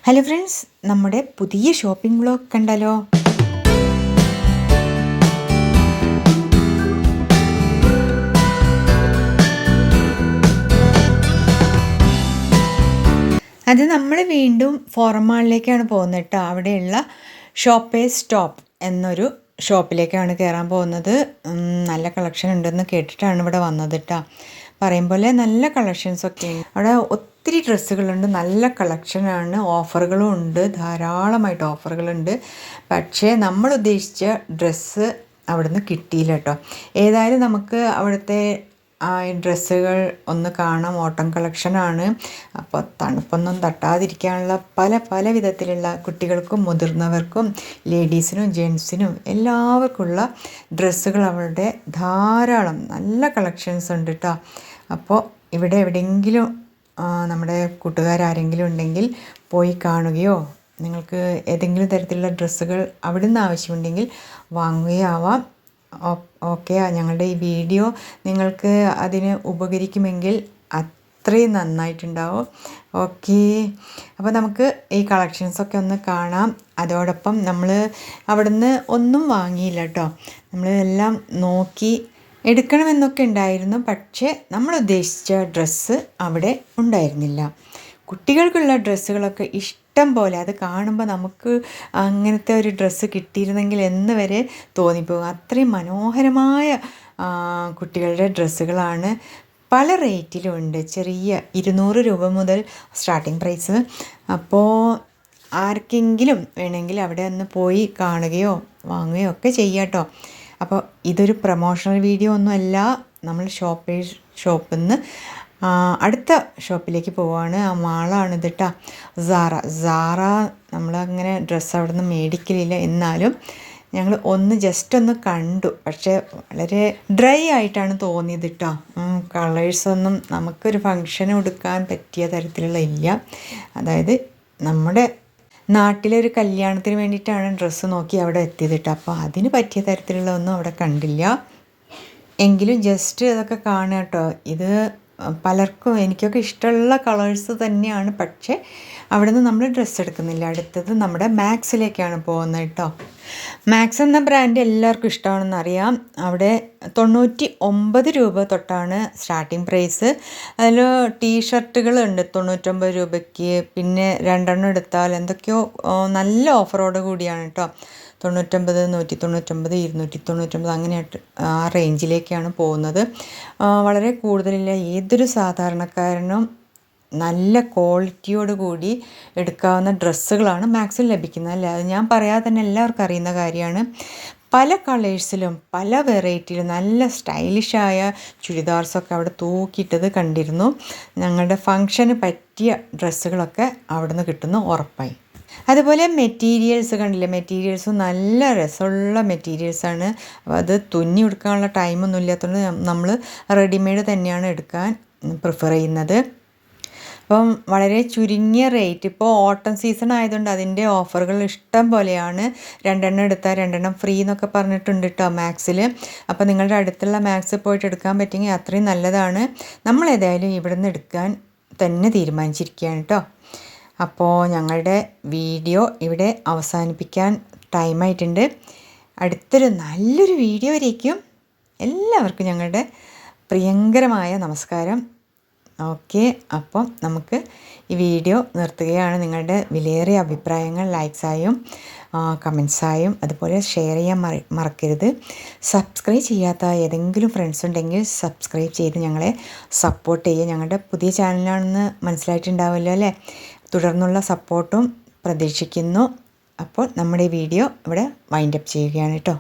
Hello friends, നമ്മുടെ പുതിയ shopping vlog കണ്ടാലോ? അത് നമ്മൾ വീണ്ടും ഫോറം മാളിലേക്കാണ് പോകുന്നത് കേട്ടോ. അവിടെയുള്ള ഷോപ്പേഴ്സ് സ്റ്റോപ്പ് എന്നൊരു ഷോപ്പിലേക്കാണ് കയറാൻ പോകുന്നത്. നല്ല കളക്ഷൻ ഉണ്ടെന്ന് കേട്ടിട്ടാണ് ഇവിടെ വന്നത് കേട്ടോ. പറയും പോലെ നല്ല കളക്ഷൻസൊക്കെ അവിടെ ഒത്തിരി ഡ്രസ്സുകളുണ്ട്, നല്ല കളക്ഷനാണ്, ഓഫറുകളും ഉണ്ട്, ധാരാളമായിട്ട് ഓഫറുകളുണ്ട്. പക്ഷേ നമ്മൾ ഉദ്ദേശിച്ച ഡ്രസ്സ് അവിടുന്ന് കിട്ടിയില്ല കേട്ടോ. ഏതായാലും നമുക്ക് അവിടുത്തെ ഡ്രസ്സുകൾ ഒന്ന് കാണാം. ഓട്ടം കളക്ഷനാണ്. അപ്പോൾ തണുപ്പൊന്നും തട്ടാതിരിക്കാനുള്ള പല വിധത്തിലുള്ള കുട്ടികൾക്കും മുതിർന്നവർക്കും ലേഡീസിനും ജെൻസിനും എല്ലാവർക്കുമുള്ള ഡ്രസ്സുകൾ അവിടെ ധാരാളം നല്ല കളക്ഷൻസ് ഉണ്ട് കേട്ടോ. അപ്പോൾ ഇവിടെ എവിടെയെങ്കിലും നമ്മുടെ കൂട്ടുകാരാരെങ്കിലും ഉണ്ടെങ്കിൽ പോയി കാണുകയോ നിങ്ങൾക്ക് ഏതെങ്കിലും തരത്തിലുള്ള ഡ്രസ്സുകൾ അവിടെ നിന്ന് ആവശ്യമുണ്ടെങ്കിൽ വാങ്ങുകയാവാം. ഓക്കെ, ഞങ്ങളുടെ ഈ വീഡിയോ നിങ്ങൾക്ക് അതിന് ഉപകരിക്കുമെങ്കിൽ അത്രയും നന്നായിട്ടുണ്ടാവും. ഓക്കെ, അപ്പോൾ നമുക്ക് ഈ കളക്ഷൻസൊക്കെ ഒന്ന് കാണാം. അതോടൊപ്പം നമ്മൾ അവിടുന്ന് ഒന്നും വാങ്ങിയില്ല കേട്ടോ. നമ്മൾ എല്ലാം നോക്കി എടുക്കണമെന്നൊക്കെ ഉണ്ടായിരുന്നു. പക്ഷേ നമ്മൾ ഉദ്ദേശിച്ച ഡ്രസ്സ് അവിടെ ഉണ്ടായിരുന്നില്ല. കുട്ടികൾക്കുള്ള ഡ്രസ്സുകളൊക്കെ ഇഷ്ടം പോലെ, അത് കാണുമ്പോൾ നമുക്ക് അങ്ങനത്തെ ഒരു ഡ്രസ്സ് കിട്ടിയിരുന്നെങ്കിൽ എന്ന് വരെ തോന്നിപ്പോകും. അത്രയും മനോഹരമായ കുട്ടികളുടെ ഡ്രസ്സുകളാണ്. പല റേറ്റിലും ഉണ്ട്. ചെറിയ 200 രൂപ മുതൽ സ്റ്റാർട്ടിംഗ് പ്രൈസ്. അപ്പോൾ ആർക്കെങ്കിലും വേണമെങ്കിൽ അവിടെ ഒന്ന് പോയി കാണുകയോ വാങ്ങുകയോ ഒക്കെ ചെയ്യാം കേട്ടോ. അപ്പോൾ ഇതൊരു പ്രൊമോഷണൽ വീഡിയോ ഒന്നുമല്ല. നമ്മൾ ഷോപ്പിൽ നിന്ന് അടുത്ത ഷോപ്പിലേക്ക് പോവുകയാണ്. ആ മാളാണിത് കേട്ടോ, സാറ. നമ്മളങ്ങനെ ഡ്രസ്സ് അവിടെ നിന്ന് മേടിക്കലില്ല, എന്നാലും ഞങ്ങൾ ജസ്റ്റ് ഒന്ന് കണ്ടു. പക്ഷേ വളരെ ഡ്രൈ ആയിട്ടാണ് തോന്നിയത് കേട്ടോ. കളേഴ്സൊന്നും നമുക്കൊരു ഫങ്ഷന് കൊടുക്കാൻ പറ്റിയ തരത്തിലുള്ള ഇല്ല. അതായത് നമ്മുടെ നാട്ടിലൊരു കല്യാണത്തിന് വേണ്ടിയിട്ടാണ് ഡ്രസ്സ് നോക്കി അവിടെ എത്തിയത് കേട്ടോ. അപ്പോൾ അതിന് പറ്റിയ തരത്തിലുള്ള ഒന്നും അവിടെ കണ്ടില്ല. എങ്കിലും ജസ്റ്റ് അതൊക്കെ കാണുക കേട്ടോ. ഇത് പലർക്കും, എനിക്കൊക്കെ ഇഷ്ടമുള്ള കളേഴ്സ് തന്നെയാണ്. പക്ഷേ അവിടെ നിന്ന് നമ്മൾ ഡ്രസ്സ് എടുക്കുന്നില്ല. അടുത്തത് നമ്മുടെ മാക്സിലേക്കാണ് പോകുന്നത് കേട്ടോ. മാക്സ് എന്ന ബ്രാൻഡ് എല്ലാവർക്കും ഇഷ്ടമാണെന്ന് അറിയാം. അവിടെ 99 രൂപ തൊട്ടാണ് സ്റ്റാർട്ടിംഗ് പ്രൈസ്. അതിൽ ടീഷർട്ടുകളുണ്ട് 99 രൂപയ്ക്ക്. പിന്നെ 2 എണ്ണം എടുത്താൽ എന്തൊക്കെയോ നല്ല ഓഫറോട് കൂടിയാണ് കേട്ടോ. 99, 199, 299 അങ്ങനെയായിട്ട് ആ റേഞ്ചിലേക്കാണ് പോകുന്നത്. വളരെ കൂടുതലില്ല. ഏതൊരു സാധാരണക്കാരനും നല്ല ക്വാളിറ്റിയോട് കൂടി എടുക്കാവുന്ന ഡ്രസ്സുകളാണ് മാക്സിൽ ലഭിക്കുന്നത്. അല്ലേ, അത് ഞാൻ പറയാതെ തന്നെ എല്ലാവർക്കും അറിയുന്ന കാര്യമാണ്. പല കളേഴ്സിലും പല വെറൈറ്റിയിലും നല്ല സ്റ്റൈലിഷായ ചുരിദാർസൊക്കെ അവിടെ തൂക്കിയിട്ടത് കണ്ടിരുന്നു. ഞങ്ങളുടെ ഫങ്ഷന് പറ്റിയ ഡ്രസ്സുകളൊക്കെ അവിടെ നിന്ന് കിട്ടുന്നു ഉറപ്പായി. അതുപോലെ മെറ്റീരിയൽസ് കണ്ടില്ലേ, മെറ്റീരിയൽസും നല്ല രസമുള്ള മെറ്റീരിയൽസാണ്. അപ്പോൾ അത് തുന്നി എടുക്കാനുള്ള ടൈമൊന്നും ഇല്ലാത്തതുകൊണ്ട് നമ്മൾ റെഡിമെയ്ഡ് തന്നെയാണ് എടുക്കാൻ പ്രിഫർ ചെയ്യുന്നത്. അപ്പം വളരെ ചുരുങ്ങിയ റേറ്റ്. ഇപ്പോൾ ഓട്ടം സീസൺ ആയതുകൊണ്ട് അതിൻ്റെ ഓഫറുകൾ ഇഷ്ടം പോലെയാണ്. 2 എണ്ണം എടുത്താൽ 2 എണ്ണം ഫ്രീ എന്നൊക്കെ പറഞ്ഞിട്ടുണ്ട് കേട്ടോ മാക്സിൽ. അപ്പോൾ നിങ്ങളുടെ അടുത്തുള്ള മാക്സിൽ പോയിട്ട് എടുക്കാൻ പറ്റുമെങ്കിൽ അത്രയും നല്ലതാണ്. നമ്മളേതായാലും ഇവിടെ നിന്ന് എടുക്കാൻ തന്നെ തീരുമാനിച്ചിരിക്കുകയാണ് കേട്ടോ. അപ്പോൾ ഞങ്ങളുടെ വീഡിയോ ഇവിടെ അവസാനിപ്പിക്കാൻ ടൈമായിട്ടുണ്ട്. അടുത്തൊരു നല്ലൊരു വീഡിയോ വരേക്കും എല്ലാവർക്കും ഞങ്ങളുടെ പ്രിയങ്കരമായ നമസ്കാരം. ഓക്കെ, അപ്പം നമുക്ക് ഈ വീഡിയോ നിർത്തുകയാണ്. നിങ്ങളുടെ വിലയേറിയ അഭിപ്രായങ്ങൾ ലൈക്സായും കമൻസായും അതുപോലെ ഷെയർ ചെയ്യാൻ മറക്കരുത്. സബ്സ്ക്രൈബ് ചെയ്യാത്ത ഏതെങ്കിലും ഫ്രണ്ട്സ് ഉണ്ടെങ്കിൽ സബ്സ്ക്രൈബ് ചെയ്ത് ഞങ്ങളെ സപ്പോർട്ട് ചെയ്യുക. ഞങ്ങളുടെ പുതിയ ചാനലാണെന്ന് മനസ്സിലായിട്ടുണ്ടാവുമല്ലോ അല്ലേ. തുടർന്നുള്ള സപ്പോർട്ടും പ്രതീക്ഷിക്കുന്നു. അപ്പോൾ നമ്മുടെ വീഡിയോ ഇവിടെ വൈൻഡപ്പ് ചെയ്യുകയാണ് കേട്ടോ.